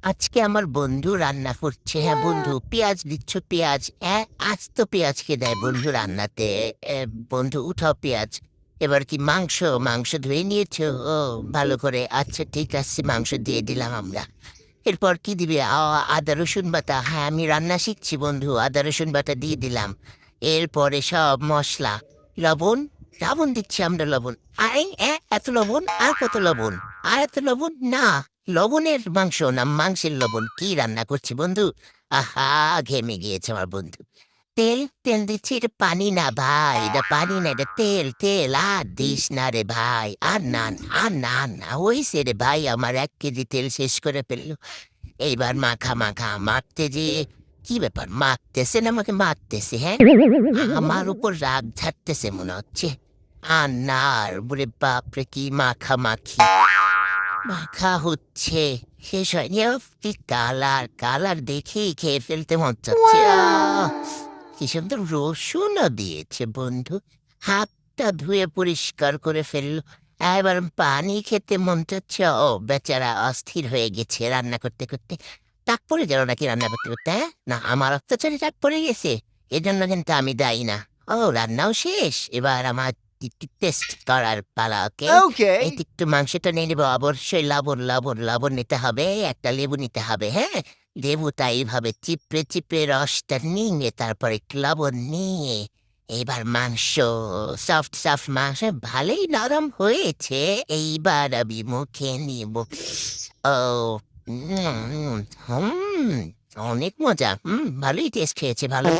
আজকে আমার বন্ধু রান্না করছে। হ্যাঁ বন্ধু, পেঁয়াজ দিচ্ছ? পেঁয়াজ? হ্যাঁ, আস্ত পেঁয়াজ কে দেয় বন্ধু রান্নাতে? বন্ধু উঠাও পেঁয়াজ। এবার কি মাংস? মাংস ধুয়ে নিয়েছো? ও, ভালো করে। আচ্ছা ঠিক আছে, মাংস দিয়ে দিলাম আমরা। এরপর কি দিবে? আদা রসুন বাটা। হ্যাঁ, আমি রান্না শিখছি বন্ধু, আদা রসুন বাটা দিয়ে দিলাম। এরপরে সব মশলা। লবণ। লবণ দিচ্ছি আমরা, লবণ। আরে এত লবণ? আর কত লবণ? আর এত লবণ না। লবণের মাংস না, মাংসের লবণ। কি রান্না করছি বন্ধু! আহা, ঘেমে গিয়েছে আমার বন্ধু। তেল। তেল দিচ্ছি। এটা পানি না ভাই, এটা পানি না, এটা তেল। তেল আর দিস না রে ভাই, আর না না, আর না না, হইছে রে ভাই, আমার 1 কেজি তেল শেষ করে ফেললো। এইবার মাখা মাখা মাখতে যে কি ব্যাপার, মাখতেছেন আমাকে, মারতেছে? হ্যাঁ, আমার উপর রাগ ঝাড়তেছে মনে হচ্ছে। আর না, বলে বাপরে, কি মাখামাখি! মাখা হচ্ছে, শেষ হয়নি। উফ, কি কালার! কালার দেখেই খেয়ে ফেলতে মন চাচ্ছে। কি সুন্দর রসুনও দিয়েছে বন্ধু। হাতটা ধুয়ে পরিষ্কার করে ফেললো। এবার পানি খেতে মন চাচ্ছে। ও বেচারা অস্থির হয়ে গেছে রান্না করতে করতে। টাক পড়ে গেল নাকি রান্না করতে করতে? হ্যাঁ, না, আমার অত্যাচারে টাক পড়ে গেছে। এজন্য কিন্তু আমি দায়ী না। ও, রান্নাও শেষ, এবার আমার টেস্ট করার পালা। ওকে, এই Okay. একটু মাংসটা নিয়ে নেবো। অবশ্যই লবণ লবণ লবণ নিতে হবে, একটা লেবু নিতে হবে। হ্যাঁ, লেবুটা এইভাবে চিপড়ে চিপড়ে রসটা নিয়ে তারপর একটু লবণ নিয়ে এবার মাংস, সফট সফট মাংস, ভালোই নরম হয়েছে। এইবার আমি মুখে নিব। ও, হুম, হুম, অনেক মজা। ভালোই টেস্ট হয়েছে, ভালো।